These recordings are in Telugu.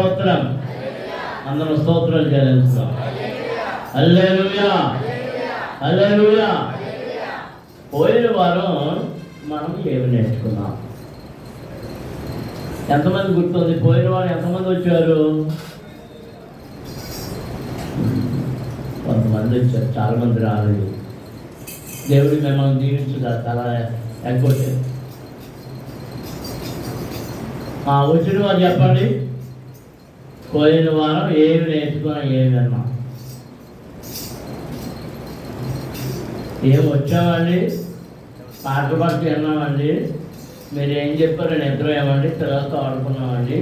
స్తోత్రం. అందరూ స్తోత్రాలు చెల్లిస్తాం. హల్లెలూయా, హల్లెలూయా. పోయిన వారం మనం ఏమి నేర్చుకున్నాం? ఎంతమంది గుర్తుంది? పోయిన వారం ఎంతమంది వచ్చారు? కొంతమంది వచ్చారు, చాలా మంది రాలేదు. దేవుడు మిమ్మల్ని దీవించుగా చాలా ఎక్కువ. వచ్చిన వారు చెప్పండి, పోయిన వారం ఏమి నేర్చుకున్నా, ఏమి అన్నా? ఏం వచ్చామండి? పాటలు పాటలు విన్నామండి. మీరు ఏం చెప్పారు? నిద్రపోయామండి, పిల్లలతో ఆడుకున్నామండి,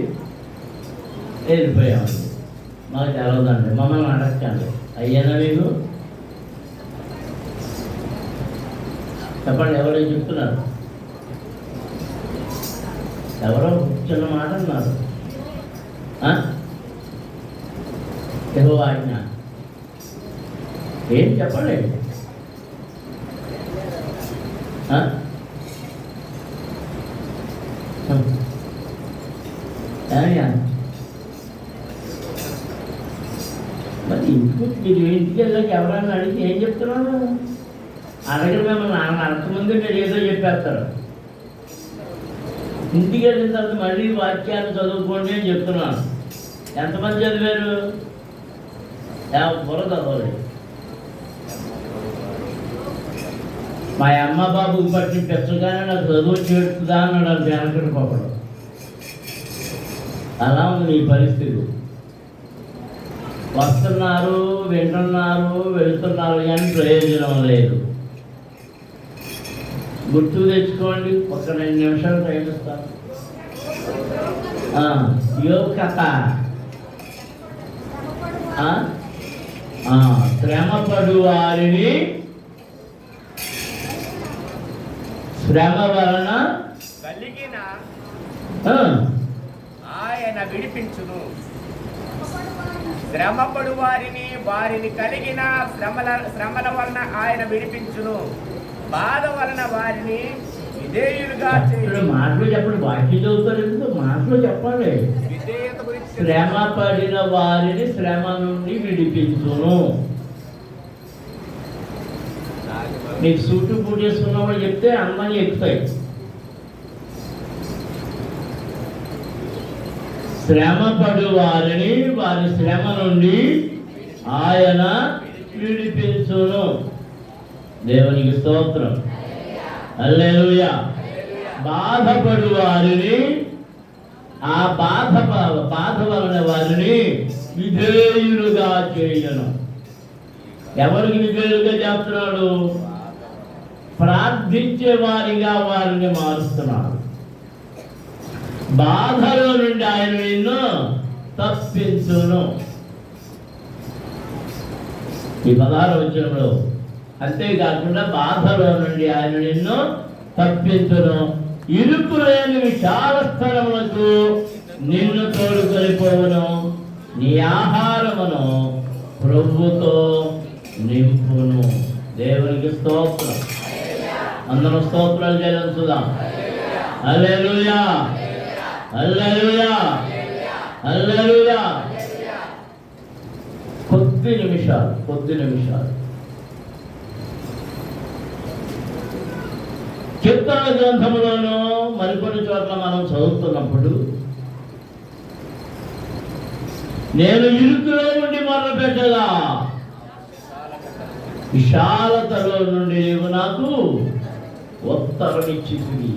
వెళ్ళిపోయామండి. మాకు తెలవదండి, మమ్మల్ని అడగండి. అయ్యానా మీకు? చెప్పండి, ఎవరో చెప్తున్నారు? ఎవరో చిన్న మాట అన్నారు. యెహోవా ఆజ్ఞ ఏం చెప్పండి? మరి ఇంటికి వెళ్ళాక ఎవరైనా అడిగి ఏం చెప్తున్నాడు? అడగడం మిమ్మల్ని అడగకముందే మీరు ఏదో చెప్పేస్తారు. ఇంటికి వెళ్ళిన తర్వాత మళ్ళీ వాక్యాన్ని చదువుకోండి అని చెప్తున్నాను. ఎంతమంది చదివారు? ఎవరు చదవలేదు. మా అమ్మ బాబు పట్టి పెంచగానే నాకు చదువు చేస్తుందా అన్నాడు వెనకటి పాపడు. అలా ఉంది ఈ పరిస్థితి. వస్తున్నారు, వింటున్నారు, వెళ్తున్నారు, కానీ ప్రయోజనం లేదు. గుర్తు తెచ్చుకోండి. ఒక 2 నిమిషాలు టైం ఇస్తాను. యోగ కథ. శ్రమపడు వారిని శ్రమ వలన కలిగిన ఆయన విడిపించును. శ్రమపడు వారిని కలిగిన శ్రమల వలన ఆయన విడిపించును. బాధ వలన వారిని విధేయులుగా చేయు. మాటలు చెప్పండి, వాక్యం చదువుతారు ఎందుకు? మాటలు చెప్పండి. విధేయత గురించి. శ్రమ పడిన వారిని శ్రమ నుండి విడిపించును. నీకు సూటు బూట్ వేసుకున్నప్పుడు చెప్తే అమ్మాయి ఎక్కుతాయి. శ్రమ పడు వారిని వారి శ్రమ నుండి ఆయన విడిపించును. దేవునికి స్తోత్రం. హల్లెలూయా. బాధపడు వారిని ఆ బాధ వలన వారిని విధేయులుగా చేయను. ఎవరికి విధేయులుగా చేస్తున్నాడు? ప్రార్థించే వారిగా వారిని మారుస్తున్నాడు. బాధలో నుండి ఆయన నిన్ను తప్పించును. ఈ 16వ వచనంలో అంతేకాకుండా బాధలో నుండి ఆయన నిన్ను తప్పించును. ఇరుకు లేని విశాల స్థలములకు నిన్ను తోడుకొనిపోవును. నీ ఆహారమును ప్రభుతో నింపును. దేవునికి స్తోత్రం. అందరూ స్తోత్రాలు చెల్లించుదాం. హల్లెలూయా, హల్లెలూయా, హల్లెలూయా. కొద్ది నిమిషాలు కీర్తన గ్రంథములోనూ మరికొన్ని చోట్ల మనం చదువుతున్నప్పుడు, నేను ఇరుకులో నుండి మొదలుపెట్టగా విశాలతలో నుండి నీవు నాకు ఉత్తరమిచ్చితివి.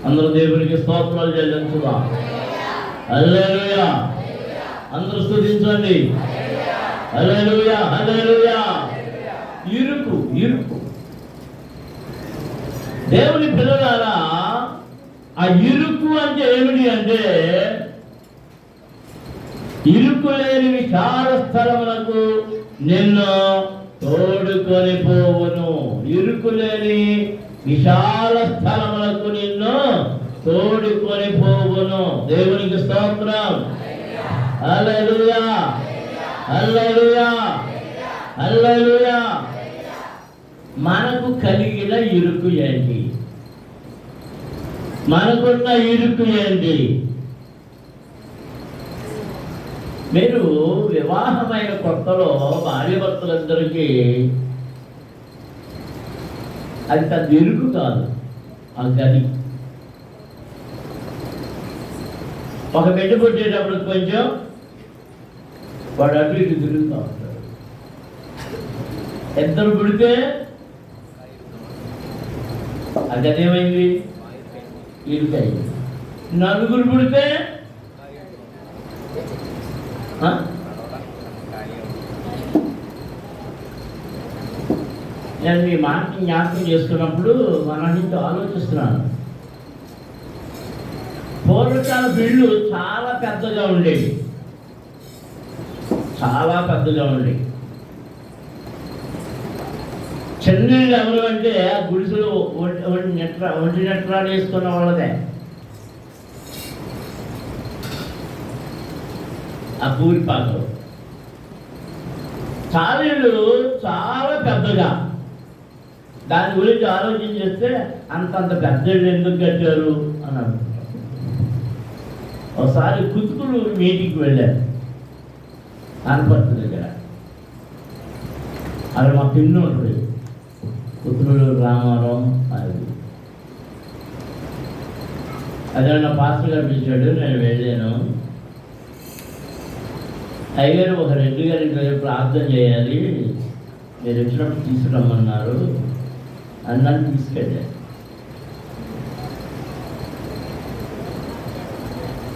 అందరూ దేవునికి స్తోత్రాలు చెల్లించుదాం. హల్లెలూయా. అందరూ స్తుతించండి. హల్లెలూయా, హల్లెలూయా. ఇరుకు దేవుని పిల్లలారా, ఆ ఇరుకు అంటే ఏమిటి అంటే, ఇరుకు లేని విశాల స్థలములకు నిన్ను తోడుకొని పోవును. ఇరుకు లేని విశాల స్థలములకు నిన్ను తోడుకొని పోవును. దేవునికి స్తోత్రం. హల్లెలూయా, హల్లెలూయా, హల్లెలూయా. మనకు కలిగిన ఇరుకు ఏంటి? మనకున్న ఇరుకు ఏంటి? మీరు వివాహమైన కొత్తలో భార్యాభర్తలందరికీ అది పెద్ద ఇరుకు కాదు. ఆ గది ఒక బిడ్డ పుట్టేటప్పుడు కొంచెం వాడు అటు ఇటు తిరుగుతూ ఉంటాడు. ఇద్దరు పుడితే ఆ గది ఏమైంది? ఇరుకైంది. నలుగురు పుడితే నేను మీ మాటని జ్ఞాపకం చేసుకున్నప్పుడు మన నుంచి ఆలోచిస్తున్నాను. పూర్వకాల బిళ్ళు చాలా పెద్దగా ఉండేవి, చాలా పెద్దగా ఉండేవి. చెన్నైలు ఎవరు అంటే ఆ గుడిసెలు ఒంటి నెట్రాలు వేసుకున్న వాళ్ళదే. ఆ పూరిపాకలు చాలీళ్ళు చాలా పెద్దగా. దాని గురించి ఆలోచన చేస్తే అంతంత పెద్ద ఇళ్ళు ఎందుకు కట్టారు అని అనుకుంటారు. ఒకసారి కుతుకులు మీటింగ్కి వెళ్ళారు అనపర్తి దగ్గర. అది మా పిన్ను ఉంటుంది, కుతుకులు రామారావు. అదే నా పాస్టర్ గారు పిలిచాడు, నేను వెళ్ళాను. అయ్యారు ఒక రెడ్డి గారి ప్రార్థన చేయాలి, మీరు వచ్చినప్పుడు తీసుకురమ్మన్నారు అన్నాను. తీసుకెళ్ళాను.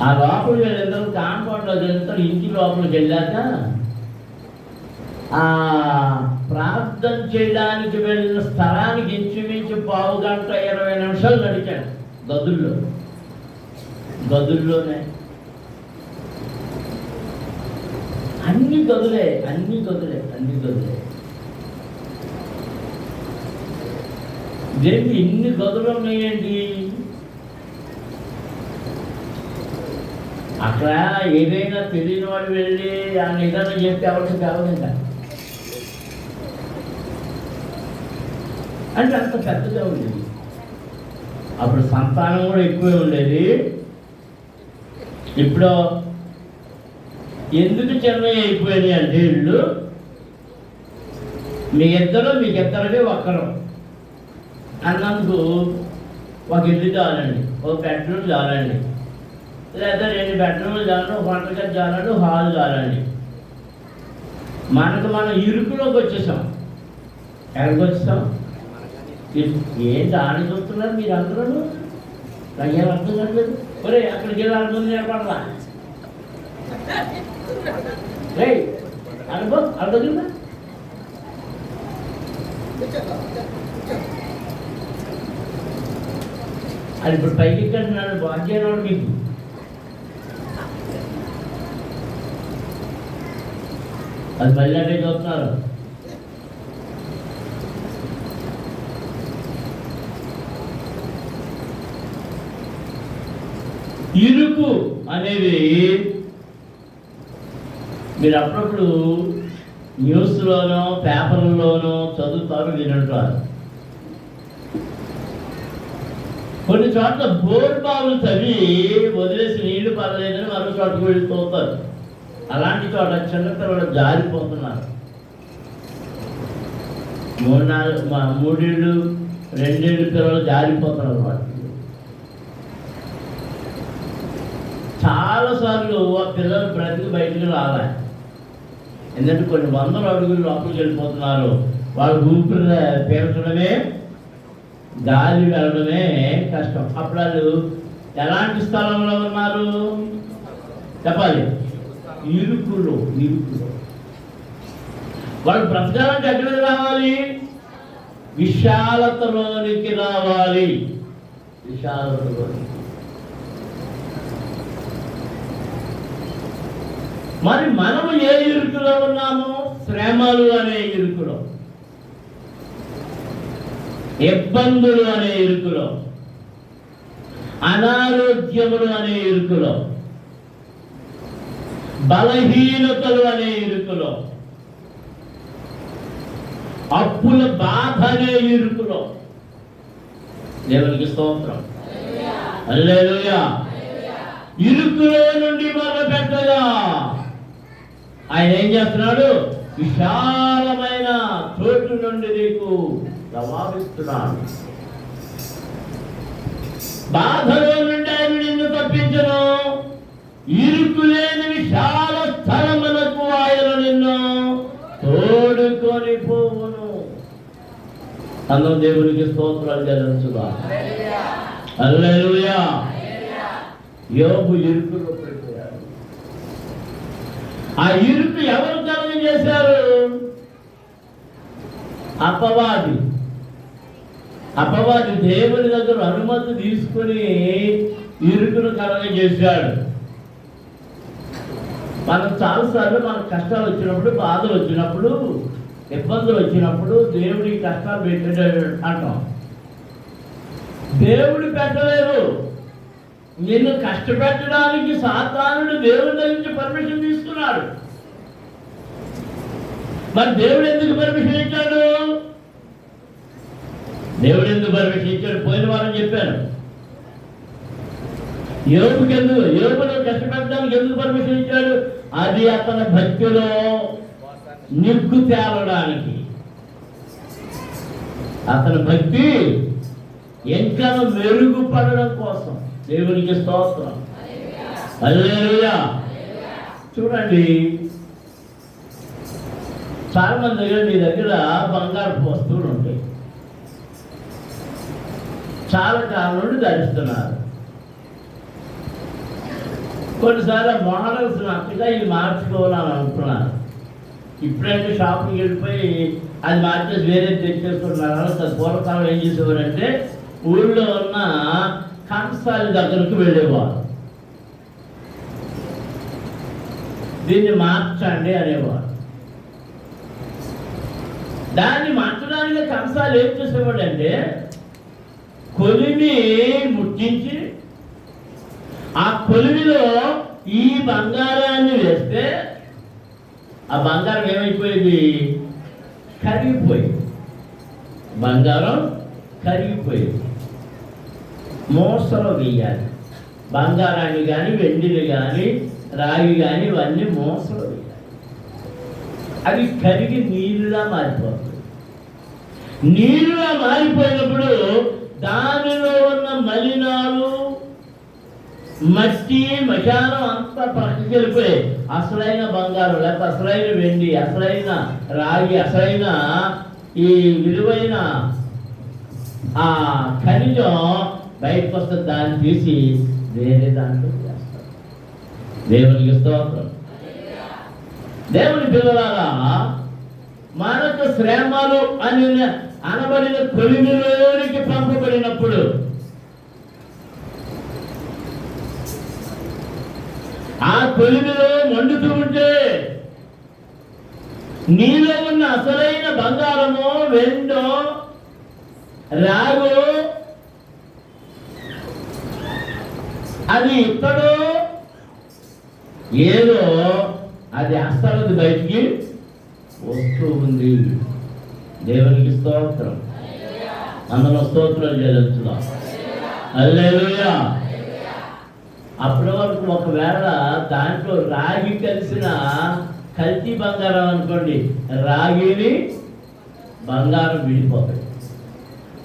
ఆ లోపలికి వెళ్ళిన కాంపౌండ్లోకి వెళ్తారు. ఇంటి లోపలికి వెళ్ళాక ఆ ప్రార్థన చేయడానికి వెళ్ళిన స్థలానికి ఇంచుమించు 1:20 నిమిషాలు నడిచాను. గదుల్లోనే అన్ని గదులే. దేనికి ఇన్ని గదులు ఉన్నాయండి? అక్కడ ఏదైనా తెలియని వాడు వెళ్ళి ఆ నిదానం చెప్తే ఎవరికి కావదంట. అంటే అంత పెద్దగా ఉండేది. అప్పుడు సంతానం కూడా ఎక్కువే ఉండేది. ఇప్పుడు ఎందుకు చెన్నై అయిపోయింది అంటే ఇళ్ళు మీకిద్దరికి ఒక్కరు అన్నందుకు ఒక ఇల్లు చాలండి, ఒక బెడ్రూమ్ చాలండి, లేదా 2 బెడ్రూమ్లు చాలండి, ఒక వంటగది చాలండి, హాల్ చాలండి. మనం ఇరుకులోకి వచ్చేసాం. ఎక్కడికి వచ్చేసాం? ఏంటి ఆడ చూస్తున్నారు మీరు అందరూ? నాకేం అర్థం కావట్లేదు. ఒరే అక్కడికి వెళ్ళి అనుకుంది నిలబడరా రే అనుకో అర్థం. అది ఇప్పుడు పైకి ఎక్కడున్నాడు బాధ్యనాడు మీకు. అది మళ్ళీ అంటే చూస్తున్నారు. ఇరుకు అనేది మీరు అప్పుడప్పుడు న్యూస్లోనో పేపర్లోనో చదువుతారు, వింటారు. కొన్ని చోట్ల బోర్ బావులు తవ్వి వదిలేసి నీళ్లు పర్లేదని మరో చోటకు వెళ్ళిపోతారు. అలాంటి చోట చిన్నపిల్లలు జారిపోతున్నారు. 3 ఏళ్ళు 2 ఏళ్ళు పిల్లలు జారిపోతున్నారు. వాటి చాలాసార్లు ఆ పిల్లలు బ్రతికి బయటకు రావాలి. ఎందుకంటే కొన్ని 100 అడుగులు లోపలికి వెళ్ళిపోతున్నారు. వాళ్ళు ఊపిరి పీల్చడమే, గాలి వెళ్ళడమే కష్టం. అప్పుడు వాళ్ళు ఎలాంటి స్థలంలో ఉన్నారు చెప్పాలి? ఇరుకులో. వాళ్ళు బ్రతకాలంటే ఎక్కడికి రావాలి? విశాలతలోనికి రావాలి. విశాలతలోనికి. మరి మనము ఏ ఇరుకులో ఉన్నాము? శ్రమలు అనే ఇరుకులో, ఇబ్బందులు అనే ఇరుకులో, అనారోగ్యములు అనే ఇరుకులో, బలహీనతలు అనే ఇరుకులో, అప్పుల బాధ అనే ఇరుకులో. దేవునికి స్తోత్రం. హల్లెలూయా. ఇరుకులో నుండి మొదలుపెట్టగా ఆయన ఏం చేస్తున్నాడు? విశాలమైన చోటు నుండి నీకు జవాబిస్తున్నాడు. బాధలో నుండి ఆయన నిన్ను తప్పించను, ఇరుకులేని విశాల స్థలములకు ఆయన నిన్ను తోడుకొని పోవును. అందరం దేవునికి స్తోత్రాలు చెల్లించుగా. హల్లెలూయా. యోబు ఇరుకులో పడిపోయాడు. ఆ ఇరుకు ఎవరు కలుగజేశారు? అపవాది. అపవాది దేవుని దగ్గర అనుమతి తీసుకుని ఇరుకును కలుగజేశాడు. మనం చాలాసార్లు మనకు కష్టాలు వచ్చినప్పుడు, బాధలు వచ్చినప్పుడు, ఇబ్బందులు వచ్చినప్పుడు దేవుడికి కష్టాలు పెట్టాడు అంటాం. దేవుడు పెట్టలేదు. నిన్ను కష్టపెట్టడానికి సాతానుడు దేవుడి దగ్గర నుంచి పర్మిషన్ తీసుకున్నాడు. మరి దేవుడు ఎందుకు పర్మిషన్ ఇచ్చాడు? దేవుడు ఎందుకు పర్మిషన్ ఇచ్చాడు? పోయిన వారం చెప్పాను. యోబును కష్టపెట్టడానికి ఎందుకు పర్మిషన్ ఇచ్చాడు? అది అతని భక్తిలో నిగ్గు తేలడానికి, అతని భక్తి ఇంకా మెరుగుపడడం కోసం. దేవునికి స్తోత్రం. హల్లెలూయా. చూడండి, చాలా మంది దగ్గర నీ దగ్గర బంగారపు వస్తువులు ఉంటాయి, చాలా కాలం నుండి ధరిస్తున్నారు. కొన్నిసార్లు మోడల్స్ నచ్చగా ఇది మార్చుకోవాలని అనుకున్నారు. ఇప్పుడంటే షాపింగ్కి వెళ్ళిపోయి అది మార్చేసి వేరే తెచ్చేసుకుంటున్నారు. పూర్వకాలం ఏం చేసేవారంటే ఊళ్ళో ఉన్న కంసాల దగ్గరకు వెళ్ళేవారు, దీన్ని మార్చండి అనేవారు. దాన్ని మార్చడానికి కంసాలు ఏం చేసేవాడు అంటే కొలిమి ముట్టించి ఆ కొలిమిలో ఈ బంగారాన్ని వేస్తే ఆ బంగారం ఏమైపోయింది? కరిగిపోయింది. బంగారం కరిగిపోయింది. మోసలో వేయాలి బంగారాన్ని కానీ, వెండిని కానీ, రాగి కానీ, ఇవన్నీ మోసలో వేయాలి. అవి కరిగి నీరులా మారిపోతుంది. నీరులా మారిపోయినప్పుడు దానిలో ఉన్న మలినాలు, మట్టి, మశానం అంతా పక్కకి వెళ్ళిపోయి అసలైన బంగారం, లేకపోతే అసలైన వెండి, అసలైన రాగి, అసలైన ఈ విలువైన ఆ ఖనిజం బయటకు వస్తే దాన్ని తీసి వేరే దాంట్లో చేస్తారు. దేవునికి స్తోత్రం. దేవుని పిల్లలారా, మనకు శ్రమలు అని అనబడిన కొలిమిలోనికి పంపబడినప్పుడు ఆ కొలిమిలో మండుతూ ఉంటే నీలో ఉన్న అసలైన బంగారమో, వెండో, రాగో, అది ఇత్తడో ఏదో అది అస్తలది బయటికి వస్తూ ఉంది. దేవునికి స్తోత్రం. అందులో స్తోత్రాలు చెల్లించుదాం. హల్లెలూయా. అప్పటి వరకు ఒకవేళ దాంట్లో రాగి కలిసిన కల్తీ బంగారం అనుకోండి, రాగిని బంగారం విడిపోతాయి.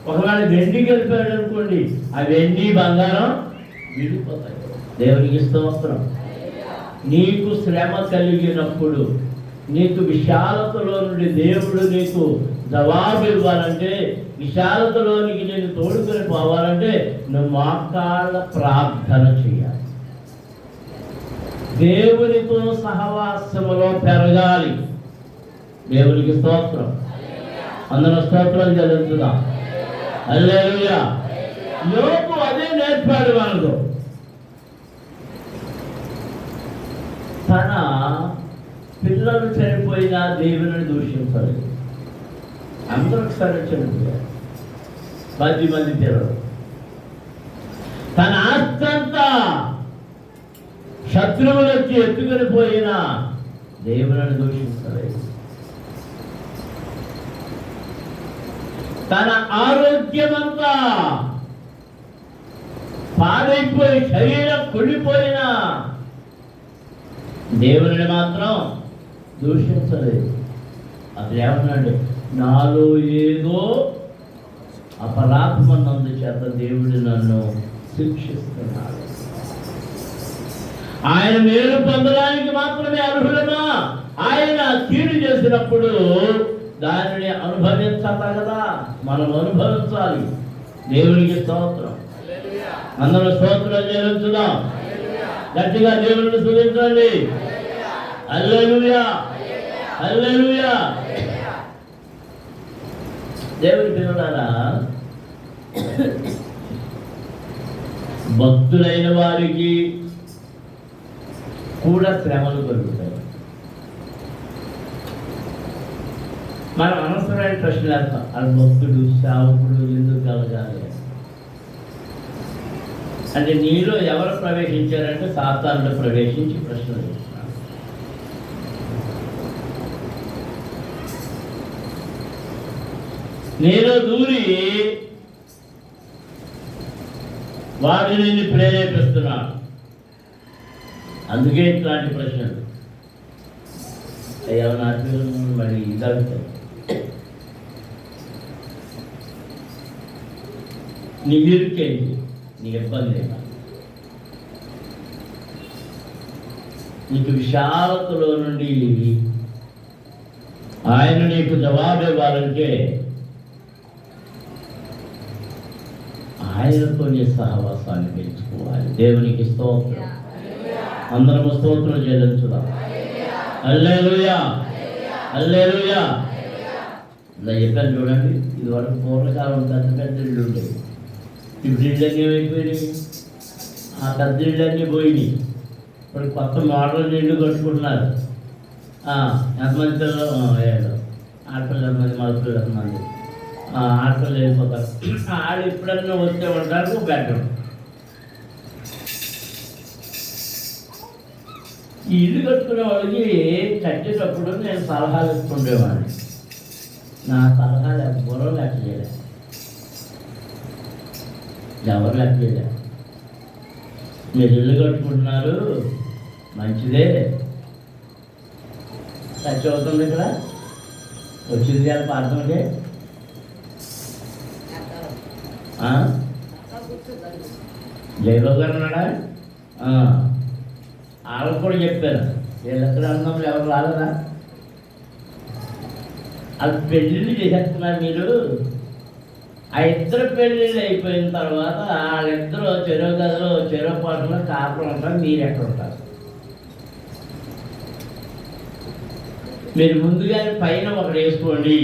ఒకవేళ వెండి కలిపాడు అనుకోండి, ఆ వెండి బంగారం విడిపోతాయి. దేవునికి స్తోత్రం. నీకు శ్రమ కలిగినప్పుడు, నీకు విశాలతలో నుండి దేవుడు నీకు జవాబు ఇవ్వాలంటే, విశాలతలోనికి నేను తోడుకొని పోవాలంటే నువ్వు మోకాళ్ళ ప్రార్థన చేయాలి. దేవునితో సహవాసములో పెరగాలి. దేవునికి స్తోత్రం. అందరూ స్తోత్రాలు చెల్లించుదాం. హల్లెలూయా. యోబు అదే నేర్పాడు మనకు. తన పిల్లలు చనిపోయినా దేవుని దూషించలేదు. అందరూ ఒకసారి చనిపోయారు, 10 మంది పిల్లలు. తన ఆస్తంతా శత్రువులు వచ్చి ఎత్తుకొని పోయినా దేవుని దూషించలేదు. తన ఆరోగ్యమంతా పాడైపోయి శరీరం కుళ్ళిపోయినా దేవుని మాత్రం దూషించలేదు. అతను ఏమన్నాడు, నాలో ఏదో అపరాధమన్నందు చేత దేవుడు నన్ను శిక్షిస్తున్నాడు. ఆయన మేలు పొందడానికి మాత్రమే అర్హులమా? ఆయన కీడు చేసినప్పుడు దానిని అనుభవించగలదా? మనం అనుభవించాలి. దేవునికి స్తోత్రం. అందరూ స్తోత్రం చెల్లించుదాం. గట్టిగా దేవుడిని స్తుతించండి. హల్లెలూయా, హల్లెలూయా. దేవుని పిల్లలారా, భక్తులైన వారికి కూడా శ్రమలు కలుగుతాయి. మనం అనవసరమైన ప్రశ్నలు వేస్తాం. అది భక్తుడు, సేవకుడు ఎందుకు కలగాలి అంటే, నీలో ఎవరు ప్రవేశించారంటే సాతానుడు ప్రవేశించి ప్రశ్నలు చేస్తున్నాడు. నీలో దూరి వాడిని నిన్ను ప్రేరేపిస్తున్నాడు. అందుకే ఇట్లాంటి ప్రశ్నలు. అయ్యా నా పిల్లలు మరి ఇదవుతాయి. నీ ఇరుకేంటి, నీ ఇబ్బంది ఏమా? నీకు విశాలతలో నుండి ఆయన నీకు జవాబు ఇవ్వాలంటే ఆయనతో నీ సహవాసాన్ని పెంచుకోవాలి. దేవునికి స్తోత్రం. అందరము స్తోత్రం చెల్లించుదాం. హల్లెలూయా, హల్లెలూయా. ఇలా చెప్పాను చూడండి, ఇది వరకు పూర్వకాలం పెద్ద పెద్ద ఇళ్ళు ఉండేవి. ఇప్పుడు ఇళ్ళన్నీ అయిపోయినాయి. ఆ పెద్ద ఇళ్ళన్నీ పోయినాయి. ఇప్పుడు కొత్త మోడల్ ఇళ్ళు కట్టుకుంటున్నారు. ఎంతమంది పిల్లలు? 7 ఆడపిల్లలు ఎంతమంది, మగపిల్లలు ఎంతమంది? ఆడపిల్లలు వెళ్ళిపోతారు. ఆడు ఎప్పుడన్నా వస్తే ఉంటారు బెడ్రూమ్. ఈ ఇల్లు కట్టుకునే వాళ్ళకి కట్టేటప్పుడు నేను సలహాలు ఇస్తుండేవాడిని. నా సలహాలు ఎవరో లెక్క చేయలేదు, ఎవరు లెక్క చేయలేదు. మీరు ఇల్లు కట్టుకుంటున్నారు, మంచిదే. ఖర్చు అవుతుంది. ఇక్కడ వచ్చింది కదా పార్థంటే. జయబాబు గారు ఉన్నాడా? వాళ్ళకు కూడా చెప్పాను, వీళ్ళెక్కడ అన్నప్పుడు ఎవరు రాలేదా? అది పెళ్ళిళ్ళు చేసేస్తున్నారు మీరు. ఆ ఇద్దరు పెళ్ళిళ్ళు అయిపోయిన తర్వాత వాళ్ళిద్దరూ చెరువు గదిలో చెరువు పాటలో కాపురం ఉంటారు. మీరు ఎక్కడ ఉంటారు? మీరు ముందుగానే పైన ఒకటి వేసుకోండి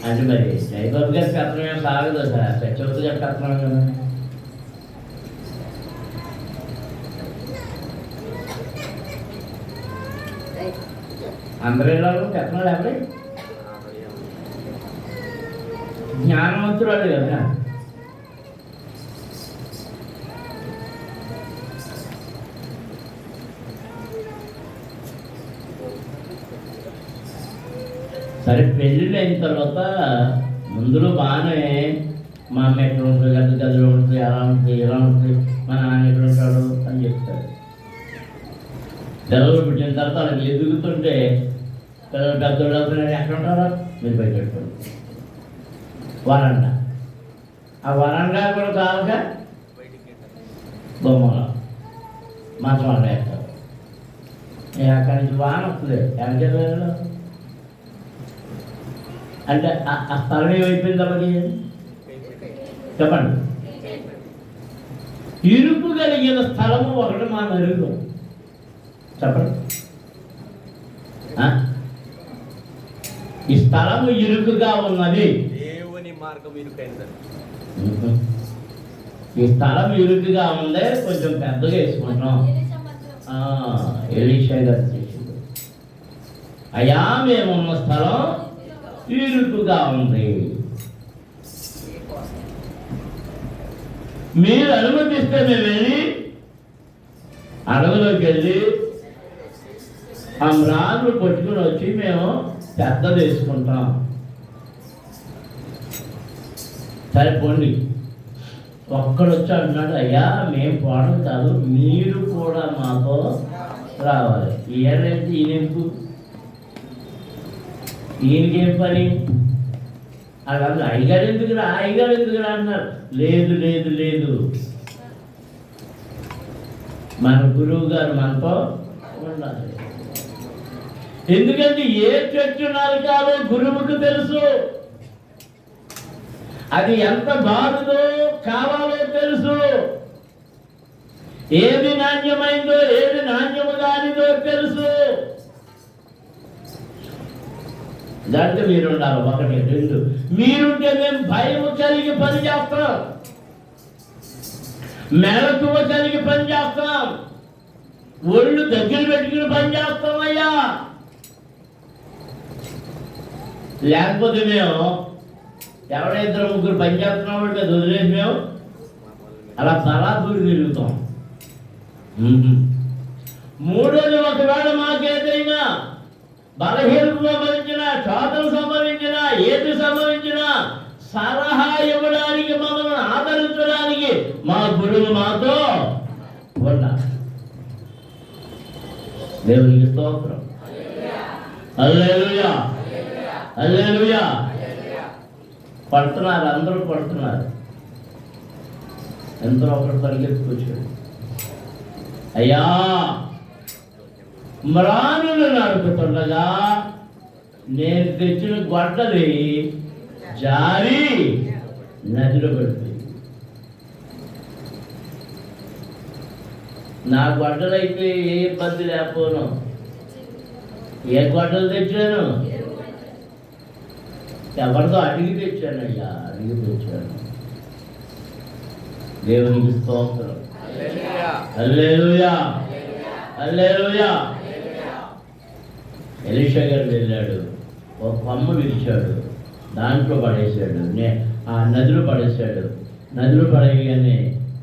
అంటే. మరి జయబాబు గారి కథనం సాగదు సార్, సత్యవతి గారి కథనం కదా. అందరిలో కథనాలు ఎవరి జ్ఞానవంతురాలు కదా. సరే, పెళ్ళిళ్ళు అయిన తర్వాత ముందులో బాగానే మా అమ్మ ఎక్కడ ఉంటుంది, గది గదిలో ఉంటుంది, అలా ఉంటుంది, ఇలా ఉంటుంది, మా నాన్న ఎక్కడ ఉంటాడు అని చెప్తారు. పిల్లలు పుట్టిన తర్వాత వాళ్ళకి ఎదుగుతుంటే పిల్లలు పెద్దోళ్ళు అవుతున్నారు, ఎక్కడ ఉంటారో మీరు బయట పెట్టుకోండి. వరండా, ఆ వరండా కూడా కావాలిగా బొమ్మలో మంచం వంట వేస్తారు. అక్కడి నుంచి వాన వస్తుంది, వెనకెళ్ళలో అంటే ఆ స్థలం ఏమైపోయింది అలాగే చెప్పండి. ఇరుకు కలిగిన స్థలము ఒకటి మా మెరుగు చెప్పండి. ఈ స్థలము ఇరుకుగా ఉన్నది. దేవుని మార్గం ఇరుకైనది. ఈ స్థలం ఇరుకుగా ఉందే, కొంచెం పెద్దగా వేసుకుంటాం. ఎలీషా గారు చేసింది. అయ్యా మేమున్న స్థలం ఇరుకుగా ఉంది, మీరు అనుమతిస్తే మేము వెళ్ళి అడవిలోకి వెళ్ళి ఆ మ్రాన్లు కొట్టుకుని వచ్చి మేము పెద్దది వేసుకుంటాం. సరిపోండి. ఒక్కడొచ్చి అంటున్నాడు, అయ్యా మేము పోవడం కాదు, మీరు కూడా మాతో రావాలి. ఈయనేంటి ఈయనెందుకు, ఈయనకేం పని? అలా అయ్యగారు ఎందుకురా అయ్యగారు ఎందుకురా అన్నారు. లేదు లేదు లేదు, మన గురువు గారు మనతో ఉండాలి. ఎందుకంటే ఏ చెట్టు నరకాలో గురువుకు తెలుసు, అది ఎంత బాగుందో కావాలో తెలుసు, ఏది నాణ్యమైందో ఏది నాణ్యము కానిదో తెలుసు. దాంట్లో మీరు ఉండాలి. ఒకటి రెండు, మీరుంటే మేము భయం కలిగి పని చేస్తాం, మెలకువ కలిగి పని చేస్తాం, ఒళ్ళు దగ్గర పెట్టుకుని పని చేస్తామయ్యా. లేకపోతే మేము ఎవడ ఇద్దరు ముగ్గురు పని చేస్తున్నాం కదా వదిలేసి మేము అలా తలాపూరి తిరుగుతాం. మూడోది, ఒకవేళ మాకేదైనా బలహీనతకు సంబంధించిన, క్షోతకు సంబంధించిన, ఏది సంబంధించిన సలహా ఇవ్వడానికి, మమ్మల్ని ఆదరించడానికి మా గురువు మాతో ఉన్నారు. దేవునికి స్తోత్రం. హల్లెలూయా హల్లెలూయా. పడుతున్నారు, అందరూ పడుతున్నారు. ఎంతో ఒకటి పరిగెత్తుకొచ్చాడు, అయ్యా మ్రానులు నడుపుతుండగా నేను తెచ్చిన గొడ్డలి జారి నదిలో పడిపోయింది. నా గొడ్డలైతే ఏ ఇబ్బంది లేకపోను. ఏ గొడ్డలు తెచ్చాను? ఎవరితో అడిగి తెచ్చాను అయ్యా, అడిగి తెచ్చాను. దేవునికి స్తోత్రం. హల్లెలూయా హల్లెలూయా. ఎలీషా గారు వెళ్ళాడు, ఒక కొమ్మ విరిచాడు, దాంట్లో పడేశాడు, ఆ నదిలో పడేశాడు. నదిలో పడేయగానే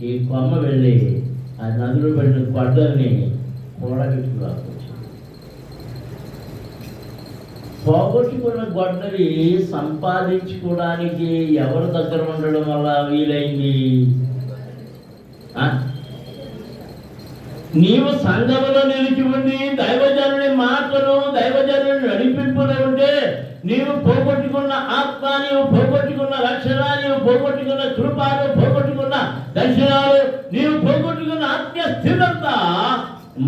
ఈ కొమ్మ వెళ్ళి ఆ నదిలో పడిన గొడ్డల్ని కూడబెట్టుకురాకొచ్చింది. పోగొట్టుకున్న గొడ్డలి సంపాదించుకోవడానికి ఎవరి దగ్గర ఉండడం వల్ల వీలైంది? నీవు సంఘములో నిలిచి ఉండి దైవజనుని మాటలు, దైవజనుని నడిపింపులో ఉంటే నీవు పోగొట్టుకున్న ఆత్మ, నీవు పోగొట్టుకున్న రక్షణ, నీవు పోగొట్టుకున్న కృప, నీవు పోగొట్టుకున్న దర్శనాలు, నీవు పోగొట్టుకున్న ఆత్మీయ స్థిరత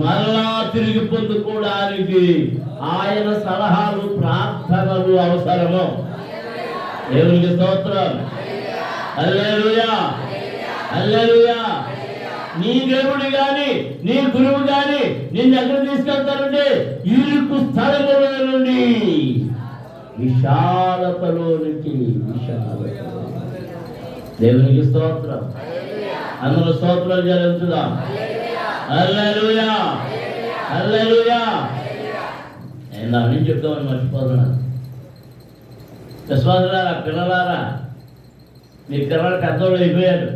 మరలా తిరిగి పొందుకోవడానికి ఆయన సలహాలు, ప్రార్థనలు అవసరము. దేవునికి స్తోత్రం. హల్లెలూయా హల్లెలూయా. నీ దేవుడు గాని నీ గురువు గాని నిన్ను ఎక్కడ తీసుకెళ్తారంటే ఇరుకు స్థలములో నుండి విశాలతలోనికి, విశాలతలో. దేవునికి స్తోత్రం. అందులో స్తోత్రాలు చెల్లించుదాం. హల్లెలూయా హల్లెలూయా. నేను నా నుంచి చెప్తామని మర్చిపోతున్నాను. విశ్వాసులారా, పిల్లలారా, మీ పిల్లలు పెద్దోళ్ళు అయిపోయారు.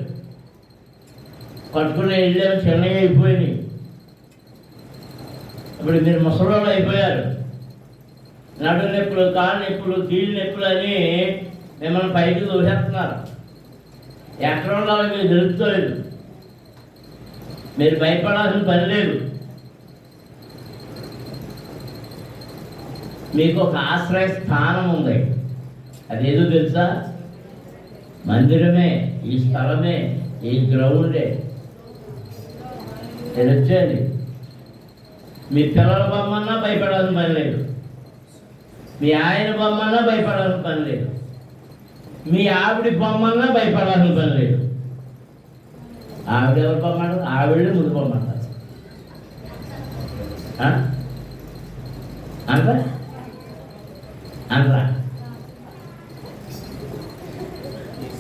పట్టుకునే ఇళ్ళేమో చిన్నగా అయిపోయినాయి. ఇప్పుడు మీరు ముసలోళ్ళు అయిపోయారు. నడు నొప్పులు, కాళ్ళ నొప్పులు, కీళ్ళ నొప్పులు అని మిమ్మల్ని పైకి దూసేస్తున్నారు. ఎక్కడ ఉండాలో మీరు తెలుసుకోలేదు. మీరు భయపడాల్సిన పని లేదు. మీకు ఒక ఆశ్రయ స్థానం ఉంది. అదేదో తెలుసా? మందిరమే, ఈ స్థలమే, ఈ గ్రౌండే. నేను వచ్చేది మీ పిల్లల బొమ్మన్నా భయపడాల్సిన పని లేదు, మీ ఆయన బొమ్మన్నా భయపడాల్సిన పని లేదు, మీ ఆవిడ బొమ్మన్నా భయపడాల్సిన పని లేదు. ఆవిడ ఎవరు బొమ్మంటారు? ఆవిడే ముందు బొమ్మంటారు. అనరా అనరా?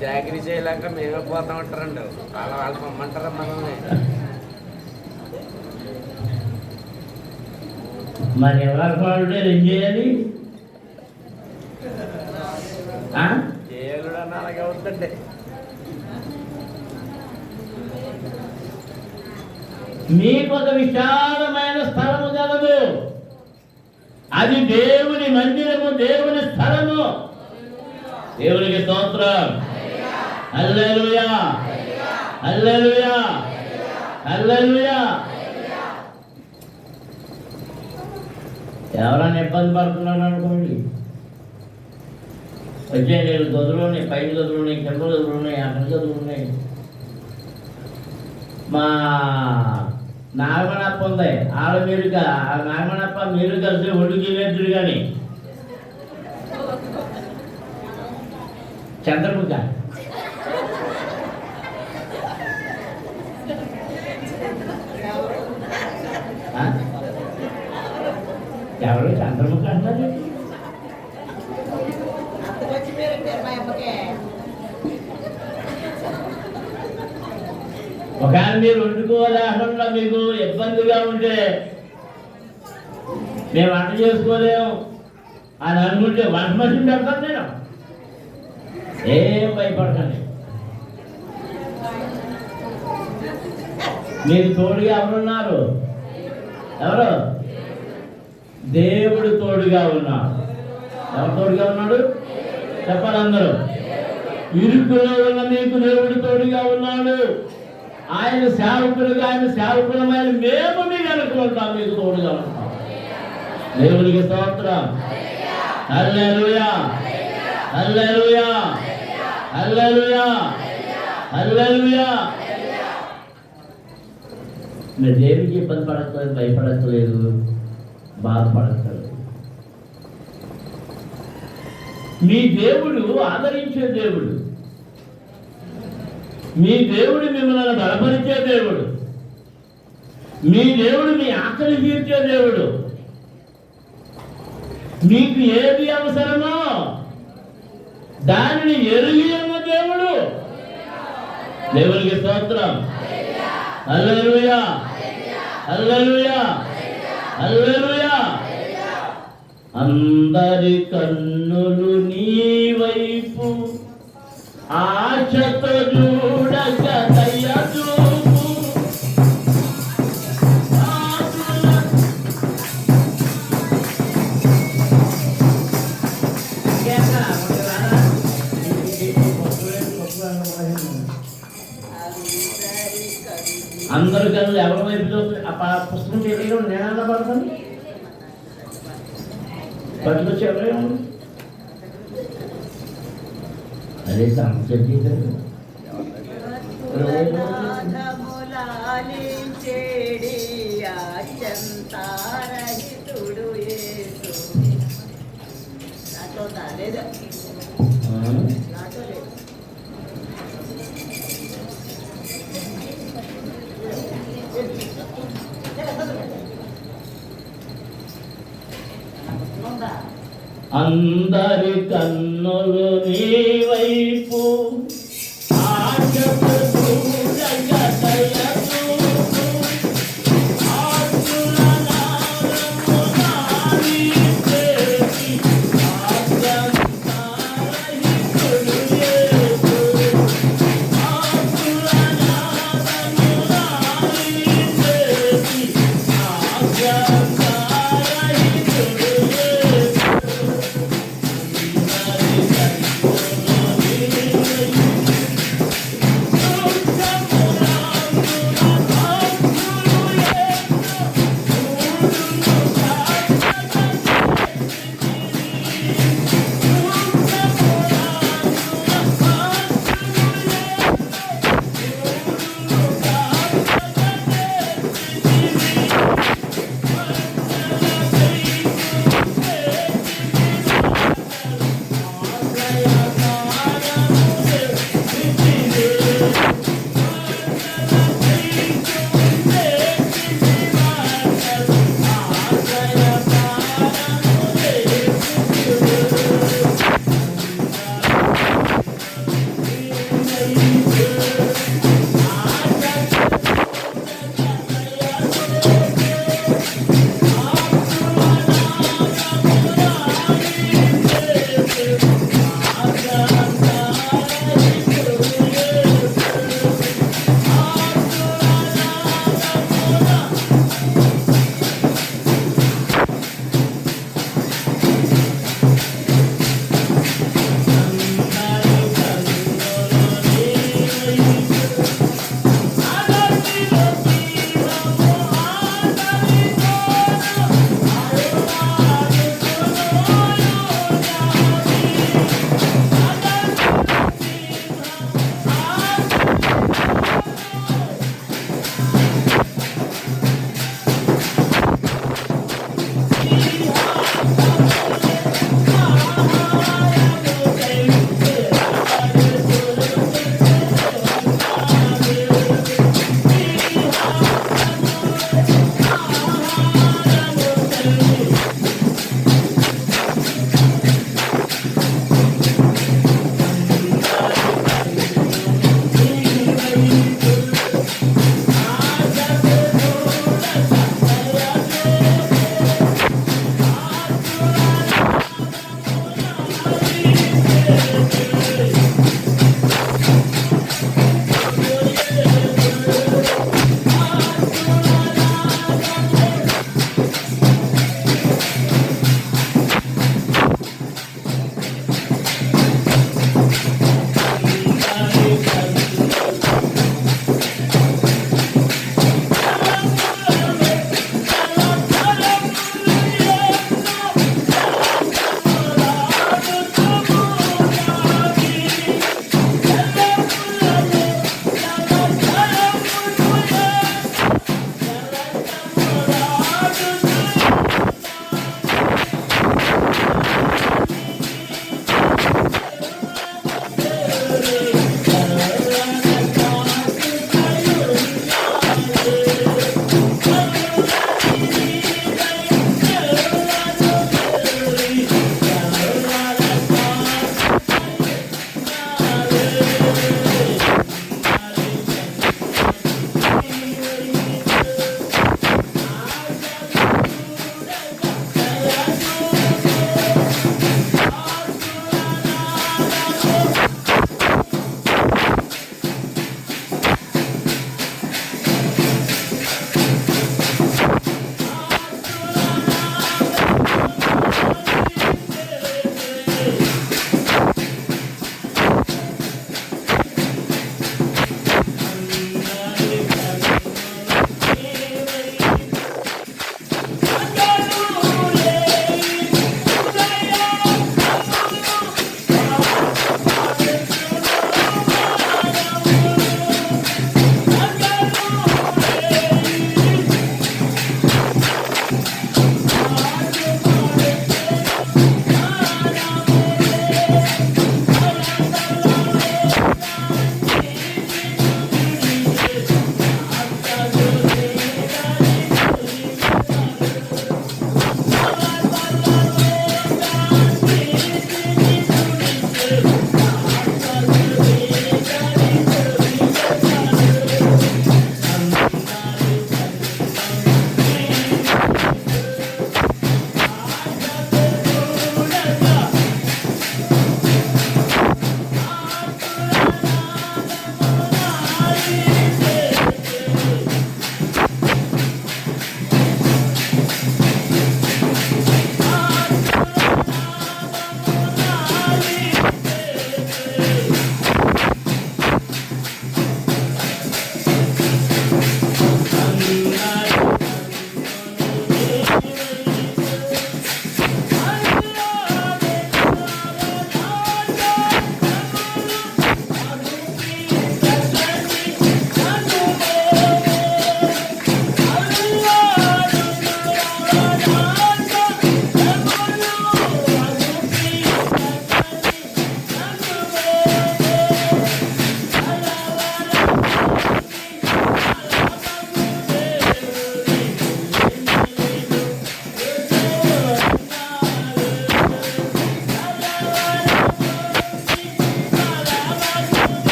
చాకరీ చేయలేక మేమే పోతా ఉంటారండి. వాళ్ళు పొమ్మంటారా మనల్ని? మరి ఎవరి వాళ్ళు ఏం చేయాలి? చేయాలి అని అలాగే అవుతుందండి. మీకు ఒక విశాలమైన స్థలము కలదు. అది దేవుని మందిరము, దేవుని స్థలము. దేవునికి స్తోత్రం. హల్లెలూయా హల్లెలూయా హల్లెలూయా. ఎవరైనా ఇబ్బంది పడుతున్నారు అనుకోండి, వచ్చే నేను గదులు ఉన్నాయి, పైన గదులు ఉన్నాయి, కింద గదులు ఉన్నాయి, అక్కడ గదులు ఉన్నాయి. మా నాగమణప్ప ఉంది, ఆడ మీరు నాగమణప్ప మీరు కలిసి ఒడ్డుకి వెళ్ళేద్దరు కానీ చంద్రముఖ ఎవరు చంద్రముఖ అంటారు? ఒకవేళ మీరు వండుకోలేకుండా మీకు ఇబ్బందిగా ఉంటే మేము వంట చేసుకోలేము అని అనుకుంటే వంట మనిషిని పెడతాను నేను, ఏం భయపడకండి. మీకు తోడుగా ఎవరున్నారు? ఎవరు? దేవుడు తోడుగా ఉన్నాడు. ఎవరు తోడుగా ఉన్నాడు చెప్పాలి అందరూ. ఇరుకులో ఉన్న మీకు దేవుడు తోడుగా ఉన్నాడు. ఆయన సేవకులుగా, ఆయన సేవకులమైన మేము మీ వెనక ఉంటాం, మీకు తోడుగా ఉంటాం. దేవునికి స్తోత్రం. హల్లెలూయా, హల్లెలూయా, హల్లెలూయా, హల్లెలూయా. మీరు దేనికి ఇబ్బంది పడట్లేదు, భయపడట్లేదు, బాధపడట్లేదు. మీ దేవుడు ఆదరించే దేవుడు, మీ దేవుడు మిమ్మల్ని బలపరిచే దేవుడు, మీ దేవుడు మీ ఆకలి తీర్చే దేవుడు. మీకు ఏది అవసరమో దానిని ఎరిగి ఉన్న దేవుడు. దేవునికి స్తోత్రం. హల్లెలూయా, హల్లెలూయా, హల్లెలూయా. అందరి కన్నులు నీ వైపు ఆశతో చూడక దయ చూపు. అందరు కన్నులు ఎవరి వైపు చూస్తే ఆ పుస్తకం చేయడం నేనన్నా పడతాను పట్టుకొచ్చి ఎవరైనా అదే సంస్కృతి అందరి కన్నులు నీ వైపు ఆశతో చూడక దయ చూపు. ఆశల నాదము నాది చేసి ఆజ్ఞారహితుడు యేసు. ఆశల నాదము నాది చేసి ఆజ్ఞారహితుడు యేసు.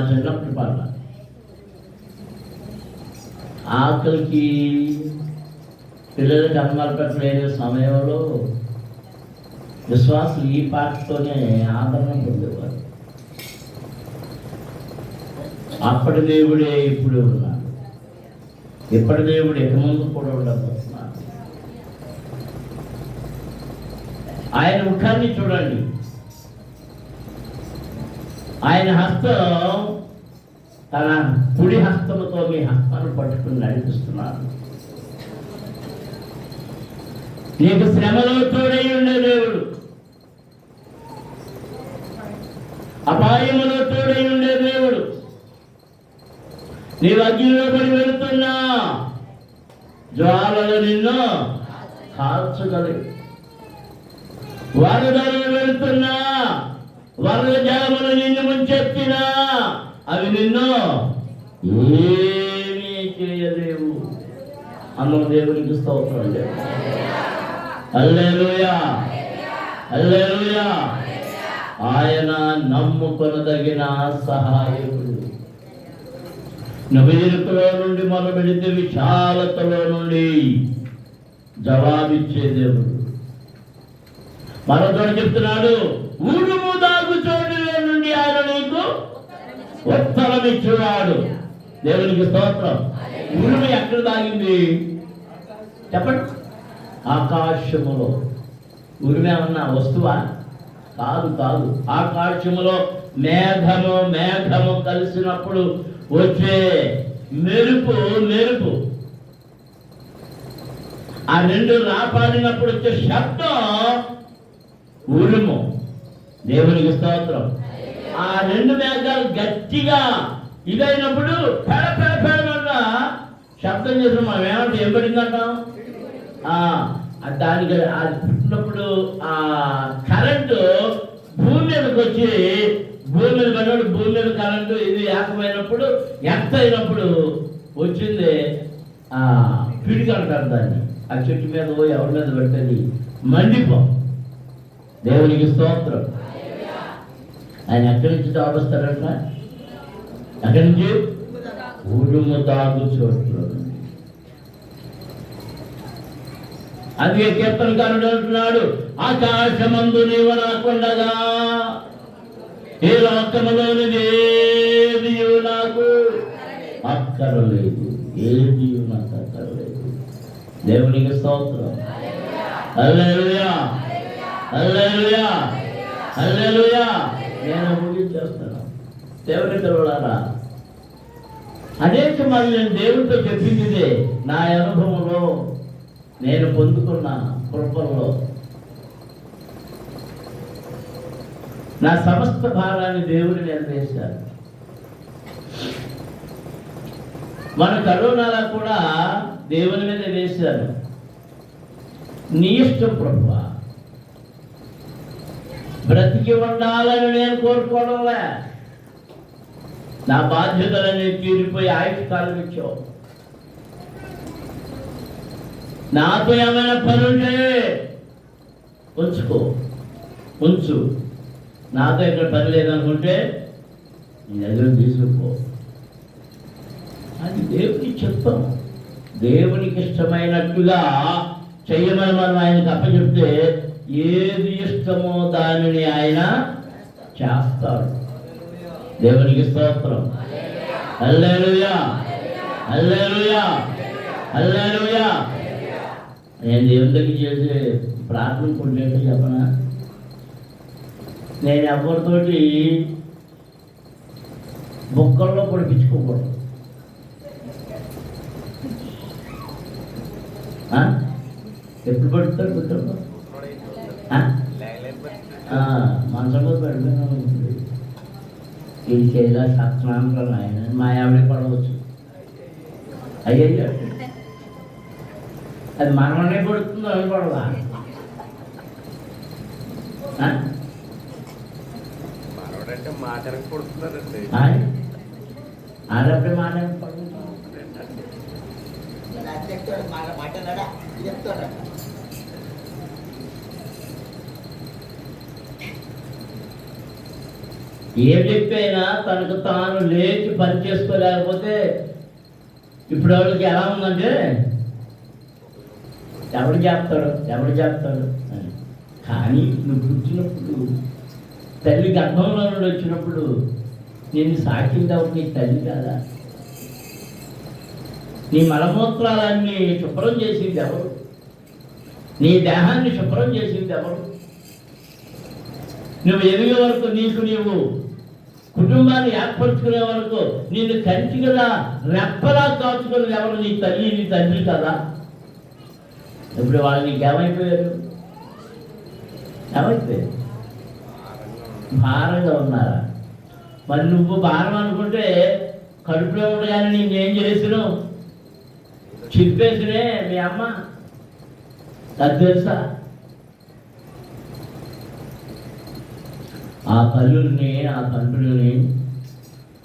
చిన్నప్పటి పాట. ఆకలికి పిల్లలకి అన్నమాలు పెట్టలేని సమయంలో విశ్వాసులు ఈ పాటతోనే ఆదరణ పొందేవారు. అప్పటి దేవుడే ఇప్పుడు ఉన్నాడు, ఇప్పటి దేవుడు ఇక ముందు కూడా ఉండబోతున్నాడు. ఆయన ముఖాన్ని చూడండి, ఆయన హస్తం తన కుడి హస్తముతో మీ హస్తాన్ని పట్టుకుని నడిపిస్తున్నాడు. నీకు శ్రమలో తోడై ఉండే దేవుడు, అపాయములో తోడై ఉండే దేవుడు. నీవు అగ్నిలో పడి వెళుతున్నా జ్వాలలు నిన్ను కాల్చగలవు. వరదలు వెళుతున్నా వరద జలములు నిన్ను ముంచెత్తినా అవి నిన్ను ఏమీ చేయలేవు. అన్న దేవునికి స్తోత్రం. హల్లెలూయా, హల్లెలూయా. ఆయన నమ్ముకొనదగిన సహాయకుడు. నువ్వు ఇరుకులో నుండి మొదలుపెడితే విశాలతలో నుండి జవాబిచ్చే దేవుడు. మరొకటి చెప్తున్నాడు, ఊరుము దాగు చోటులో నుండి ఆయన నీకు ఉత్తరం ఇచ్చేవాడు. దేవునికి స్తోత్రం. ఊరుము ఎక్కడ దాగింది చెప్పండి? ఆకాశములో. ఊరిమేమన్నా వస్తువా? కాదు కాదు. ఆకాశములో మేఘము కలిసినప్పుడు వచ్చే మెరుపు ఆ రెండు రాపాడినప్పుడు వచ్చే శబ్దం ఉరుము. దేవునికి స్తోత్రం. ఆ రెండు మేఘాలు గట్టిగా ఇదైనప్పుడు పెడగా శబ్దం చేసిన మనం ఏమంటే ఏం పడిందంటాం? దానికి అది పుట్టినప్పుడు ఆ కరెంటు భూమి మీదకి వచ్చి భూమి మీద పడినప్పుడు భూమి మీద కరెంటు ఇది ఏకమైనప్పుడు ఎంత అయినప్పుడు వచ్చింది పిడికి అంటారు దాన్ని. ఆ చెట్టు మీద ఎవరి మీద పెట్టేది మండిపో. దేవునికి స్తోత్రం. ఆయన ఎక్కడి నుంచి తాగుస్తారంట? ఎక్కడి నుంచి? ఉరుము తాగు చోట్లు. అందుకే కీర్తనకారుడు అంటున్నాడు, ఆకాశమందు నీవు నాకుండగా ఏ లోకములోనిదేది నాకు అక్కరలేదు, ఏది నాకు అక్కరలేదు. దేవునికి స్తోత్రం. హల్లెలూయా, హల్లెలూయా, హల్లెలూయా. నేను ముగించేస్తాను. దేవుని పిల్లలారా, అనేక మంది నేను దేవుడితో చెప్పింది నా అనుభవంలో నేను పొందుకున్న కృపల్లో నా సమస్త భారాన్ని దేవుడు నిర్ణయిస్తాడు. మన కరోనాలో కూడా దేవుని మీద వేశాను. నీ ఇష్టం ప్రభువా, బ్రతికి ఉండాలని నేను కోరుకోవడంలే. నా బాధ్యతలన్నీ తీరిపోయి ఆయుష్కాలం ఇచ్చావు. నాతో ఏమైనా పనుంటే ఉంచు. నాతో ఇక్కడ పని లేదనుకుంటే నీ దగ్గర తీసుకుపో. అది దేవునికి చెప్తాం. దేవునికి ఇష్టమైనట్టుగా చెయ్యమని మనం ఆయనకు అప్పచెప్తే ఏది ఇష్టమో దానిని ఆయన చేస్తాడు. దేవునికి స్తోత్రం. హల్లెలూయా, హల్లెలూయా, హల్లెలూయా. నేను దేవుని దగ్గర చేసే ప్రార్థన కొంటే చెప్పనా, నేను ఎవరితోటి బొక్కల్లో పొడిపించుకోకూడదు. ఎప్పుడు పడుతారు బుట్టల్లో? మంచం మీద పడిపోయినా ఉంటుంది. ఇది చేయాల సత్నాంకాలు ఆయన మా ఆవిడ పడవచ్చు. అయ్యయ్యో, అది మనమనే పడుతుందో అని పడదా? ఆడప్పుడే మాట ఏ వ్యక్తి అయినా తనకు తాను లేచి పని చేసుకోలేకపోతే ఇప్పుడు వాళ్ళకి ఎలా ఉందంటే ఎవడు చేస్తాడు అని. కానీ నువ్వు పుట్టినప్పుడు తల్లి గర్భంలో నుండి వచ్చినప్పుడు నేను సాకింది ఎవరు? నీ తల్లి కాదా? నీ మలమూత్రాలన్నీ శుభ్రం చేసింది ఎవరు? నీ దేహాన్ని శుభ్రం చేసింది ఎవరు? నువ్వు ఎదిగే వరకు నీవు కుటుంబాన్ని ఏర్పరచుకునే వరకు నిన్ను కంచి కదా రెప్పలా కాచుకునేది ఎవరు? నీ తల్లి, నీ తండ్రి కదా. ఇప్పుడు వాళ్ళు నీకు ఏమైపోయారు? భారంగా ఉన్నారా? మరి నువ్వు భారం అనుకుంటే కడుపులో ఉండగానే నేనేం చేసినావు? చెప్పేసినే మీ అమ్మ. అది తెలుసా? ఆ తల్లుల్ని, ఆ తండ్రుల్ని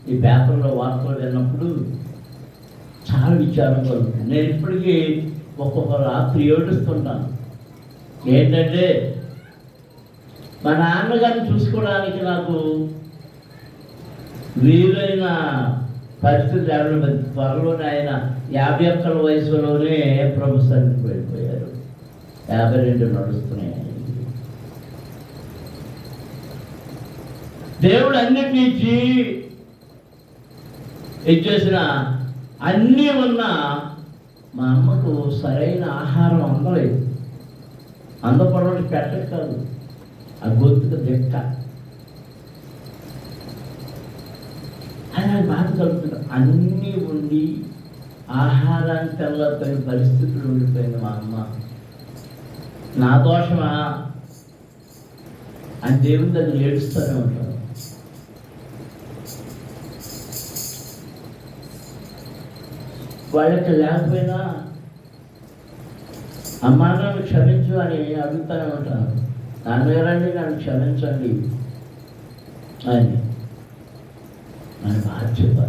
ఈ పేపర్లో వార్తలు విన్నప్పుడు చాలా విచారం కలుగుతుంది. నేను ఇప్పటికీ ఒక్కొక్క రాత్రి ఏడుస్తుంటాను. ఏంటంటే మా నాన్నగారిని చూసుకోవడానికి నాకు వీలైన పరిస్థితి ఎవరు త్వరలోనే ఆయన 51 వయసులోనే ప్రభు సన్నిధికి వెళ్ళిపోయారు. 52 నడుస్తున్నాయి. దేవుడు అన్నిటినీ ఇచ్చేసిన అన్నీ ఉన్నా మా అమ్మకు సరైన ఆహారం అందలేదు. అందపడడానికి పెట్టక కాదు, ఆ గొంతుకు దిక్క అని బాధ కలుగుతుంది. అన్నీ ఉండి ఆహారానికి వెళ్ళకపోయిన పరిస్థితులు ఉండిపోయింది మా అమ్మ. నా దోషమా అని దేవుని దగ్గర ఏడుస్తూనే ఉంటాను. వాళ్ళకి లేకపోయినా అమ్మా నన్ను క్షమించు అని అడుగుతూనే ఉంటాను. నాన్నగారండి నన్ను క్షమించండి అని మన బాధ్యత.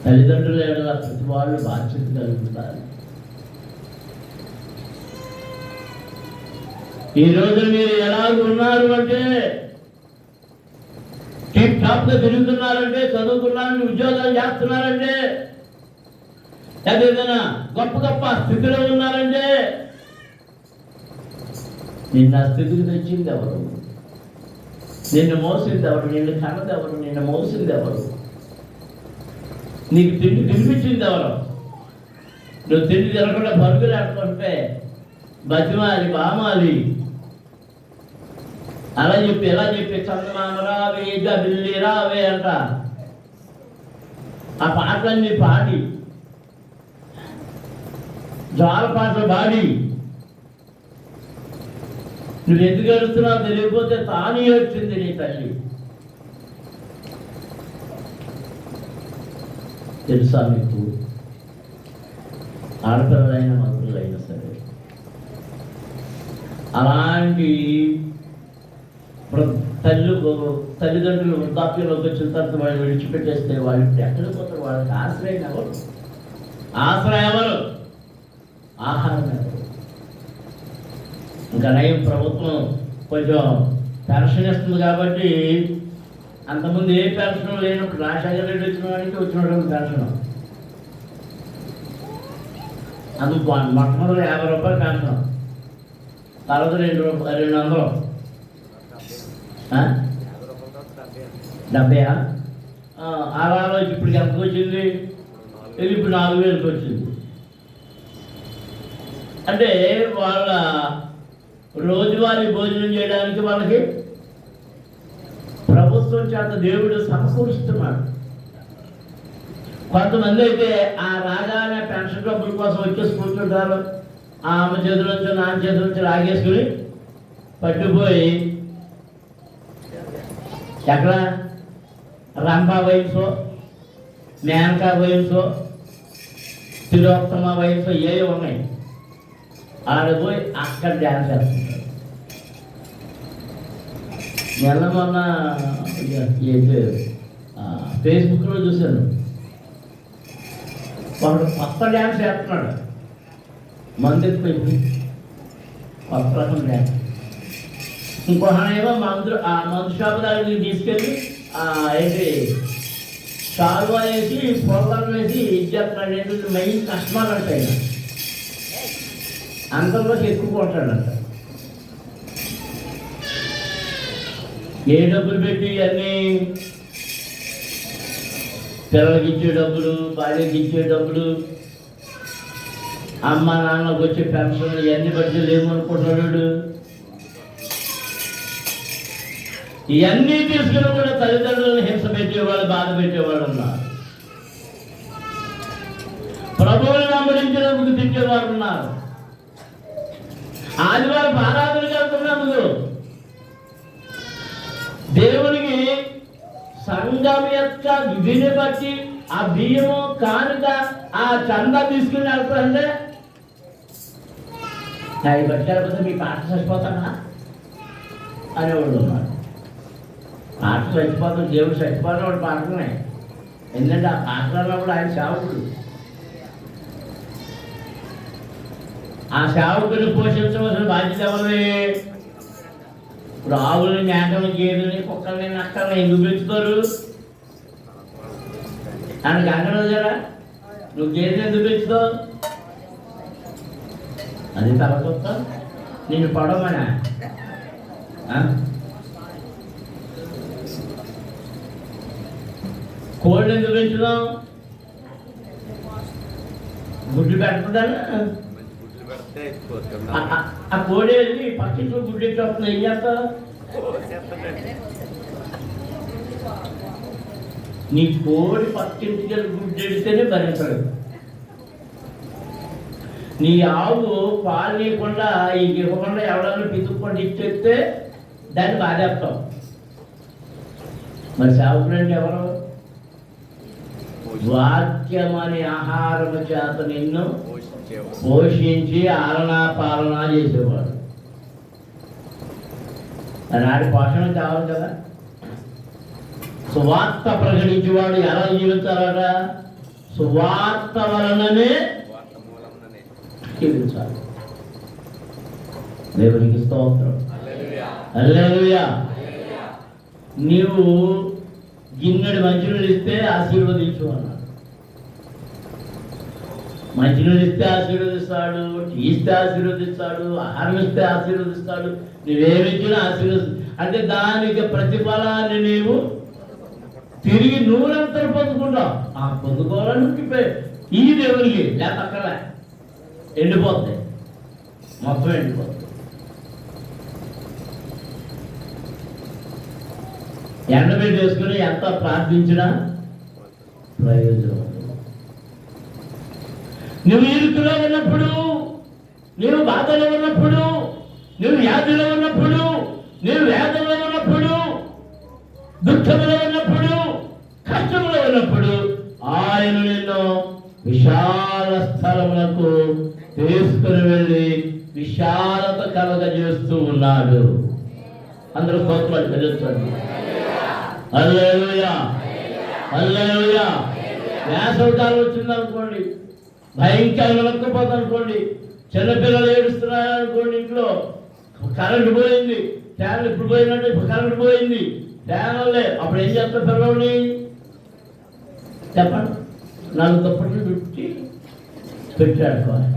తల్లిదండ్రుల ఎడల ప్రతి వాళ్ళు బాధ్యత కలుగుతారు. ఈరోజు మీరు ఎలా ఉన్నారు అంటే టిప్ టాప్గా తిరుగుతున్నారంటే, చదువుకున్నారంటే, ఉద్యోగాలు చేస్తున్నారంటే, ఏదైనా గొప్ప గొప్ప స్థితిలో ఉన్నారంటే నిన్న స్థితికి తెచ్చింది ఎవరు? నిన్ను మోసింది ఎవరు? నిన్ను కన్నది ఎవరు? నిన్ను మోసింది ఎవరు? నీకు తిండి తినిపించింది ఎవరు? నువ్వు తిండి తినకుండా పరుగు లేకుంటే బతిమాలి, బామాలి, అలా చెప్పి ఎలా చెప్పి చందమామ రావే, బిల్లి రావే అంట ఆ పాటలన్నీ పాడి, జాల పాటలు పాడి నువ్వు ఎందుకు ఏడుస్తున్నావు తెలియకపోతే తాను ఏడ్చింది నీ తల్లి. తెలుసా మీకు? ఆడపిల్లలైన మగపిల్లలైనా సరే అలాంటి తల్లిదండ్రులు వృద్ధాప్యంలోకి వచ్చిన తర్వాత వాళ్ళు విడిచిపెట్టేస్తే వాళ్ళు ఎక్కడికి పోతారు? వాళ్ళకి ఆశ్రయం ఎవరు? ఆశ్రయం ఎవరు? ఆహారం ఎవరు? ఇంకా నయం ప్రభుత్వం కొంచెం పెన్షన్ ఇస్తుంది కాబట్టి అంతకుముందు ఏ పెన్షన్ లేనప్పుడు రాజశేఖర రెడ్డి వచ్చిన వాడికి వచ్చినటువంటి పెన్షన్ అందుకు మొట్టమొదటి 50 రూపాయలు పెన్షన్, తర్వాత 200 70 అలా ఇప్పటికి ఎంతకు వచ్చింది? ఇది ఇప్పుడు 4000కి వచ్చింది. అంటే వాళ్ళ రోజువారీ భోజనం చేయడానికి వాళ్ళకి ప్రభుత్వం చేత దేవుడు సమకూరుస్తున్నాడు. కొంతమంది అయితే ఆ రాగానే పెన్షన్ డబ్బుల కోసం వచ్చేసి కూర్చుంటారు. ఆ అమ్మ చేతుల నుంచి, నాన్న చేతుల నుంచి లాగేసుకుని పట్టుపోయి ఎక్కడ రంభా వయసు, మేనకా వయసు, తిలోత్తమ వయసు ఏవి ఉన్నాయి, ఆడపోయి అక్కడ డ్యాన్స్ చేస్తుంటారు. మొన్న ఫేస్బుక్లో చూశాను, వాడు కొత్త డ్యాన్స్ చేస్తున్నాడు. మంది ఎక్కువైంది, కొత్త రకం డ్యాన్స్. ఇంకొకనేమో ఆ మందు షాపు దగ్గరికి తీసుకెళ్ళి ఏంటి షాల్వా వేసి పొలం వేసి ఇచ్చేస్తున్నాడు. ఏంటంటే మెయిన్ కస్టమర్ అంటాయి అంతలో ఎక్కుకుంటాడంట. ఏ డబ్బులు పెట్టి అన్నీ పిల్లలకి ఇచ్చే డబ్బులు, భార్యకి ఇచ్చే డబ్బులు, అమ్మ నాన్నకు వచ్చే పెన్షన్ ఇవన్నీ బట్టి లేమనుకుంటున్నాడు. ఇవన్నీ తీసుకుని కూడా తల్లిదండ్రులను హింస పెట్టేవాళ్ళు, బాధ పెట్టేవాళ్ళు ఉన్నారు. ప్రభువుని నమ్మరించినందుకు తిట్టేవారు ఉన్నారు. ఆదివారం ఆరాధనకి వెళ్తున్నందుకు దేవునికి సంఘం యొక్క విధిని బట్టి ఆ బియ్యము కానుక ఆ చందా తీసుకుని వెళ్తారంటే అవి పెట్టకపోతే మీ పాట చచ్చిపోతానా అనేవాళ్ళు ఉన్నారు. పాట చచ్చిపోతాం, దేవుడు చచ్చిపోతాం వాడు పాటనే. ఎందుకంటే ఆ పాటలు అన్నప్పుడు ఆయన సేవకుడు. ఆ సేవకుని పోషించవలసిన బాధ్యత ఎవరిది? ఇప్పుడు ఆవులని, మేకలని, గేదెలని, కుక్కల్ని, నక్కల్ని ఎందుకు పెంచుతారు? ఆయనకి అంగన జరా నువ్వు గేదెని ఎందుకు పెంచుతావు? అది తలకొత్త నిన్ను పడవమనా? కోళ్ళు ఎందుకు పెంచుదాం? గుడ్లు పెట్టుకుంటాను. ఆ కోడి వెళ్ళి పక్కింట్లో గుడ్డు ఎట్టి వస్తుంది, ఏం చేస్తా? నీ కోడి పక్కింటికి వెళ్ళి గుడ్డు ఎడితేనే భరించడు. నీ ఆవు పాలు నీయకుండా ఇవ్వకుండా ఎవడన్నా పితుక్కుండా ఇచ్చేస్తే దాన్ని బాధేస్తాం. మరి సేవకుడు అంటే ఎవరు? వాక్యమని ఆహారము చేత నిన్ను పోషించి ఆలనా పాలనా చేసేవాడు. నాటి పోషణ కావాలి కదా. సువార్త ప్రకటించేవాడు ఎలా జీవించాలట? సువార్త వలననే జీవించాలి. దేవునికి స్తోత్రం. హల్లెలూయా. నీవు గిన్నెడు మంచినీళ్ళు ఇస్తే ఆశీర్వదించు అన్నాడు. మంచినీళ్ళు ఇస్తే ఆశీర్వదిస్తాడు, టీ ఇస్తే ఆశీర్వదిస్తాడు, ఆహారం ఇస్తే ఆశీర్వదిస్తాడు. నువ్వేమిచ్చినా అంటే దానికి ప్రతిఫలాన్ని నీవు తిరిగి నూరంతరం పొందుకుంటావు. ఆ పొందుకోవాలని ఈ దేవునికి లేక అక్కడ ఎండిపోతాయి, మొత్తం ఎండిపోతాయి. ఎండబెట్టి వేసుకుని ఎంత ప్రార్థించినా ప్రయోజనం. నువ్వు ఇరుకులో ఉన్నప్పుడు, నువ్వు బాధలో ఉన్నప్పుడు, నువ్వు వ్యాధిలో ఉన్నప్పుడు, నువ్వు వేదనలో ఉన్నప్పుడు, దుఃఖంలో ఉన్నప్పుడు, కష్టంలో ఉన్నప్పుడు ఆయన నిన్ను విశాల స్థలములకు తీసుకుని వెళ్ళి విశాలత కలగజేస్తూ ఉన్నాడు. అందరూ స్తోత్రాలు చెల్లించండి. హల్లెలూయా, హల్లెలూయా. వేసవికాలం వచ్చిందనుకోండి, భయంకరంగా నొక్కపోతుంది అనుకోండి, చిన్నపిల్లలు ఏడుస్తున్నారు అనుకోండి, ఇంట్లో కరెంటు పోయింది, ఫ్యాన్లు ఇప్పుడు పోయినట్టు ఇప్పుడు కరెంటు పోయింది, ఫ్యాన్లు లేదు. అప్పుడు ఏం చేస్తారు పిల్లల్ని? చెప్పండి. 4 దుప్పట్లు చుట్టి పెట్టాడుకోవాలి.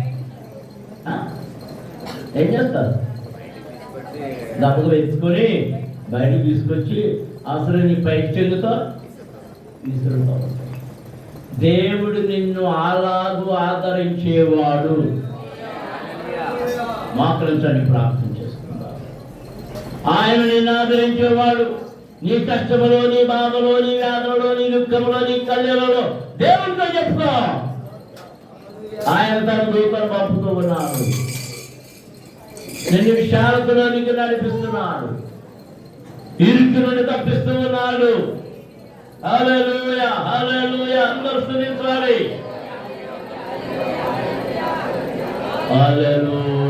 ఏం చేస్తారు? దప్పలు ఎత్తుకొని బయటకు తీసుకొచ్చి అవసరం నీ పైకి చెందుతో విసురుతావు. దేవుడు నిన్ను అలాగూ ఆదరించేవాడు. మోకరించండి, ప్రార్థన చేసుకుందాం. ఆయన నిన్ను ఆదరించేవాడు. నీ కష్టములో, నీ బాధలో, నీ వ్యాధులలో, నీ దుఃఖంలో, నీ కళ్యాణంలో దేవుడితో చెప్పుకో. ఆయన తన దూతను పంపుతూ ఉన్నాడు. నిన్ను విశాలతలోనికి నడిపిస్తున్నాడు, ఇరుకు నుండి తప్పిస్తూ ఉన్నాడు. హల్లెలూయా, హల్లెలూయా. అందరూ స్తుతించాలి. హల్లెలూయా.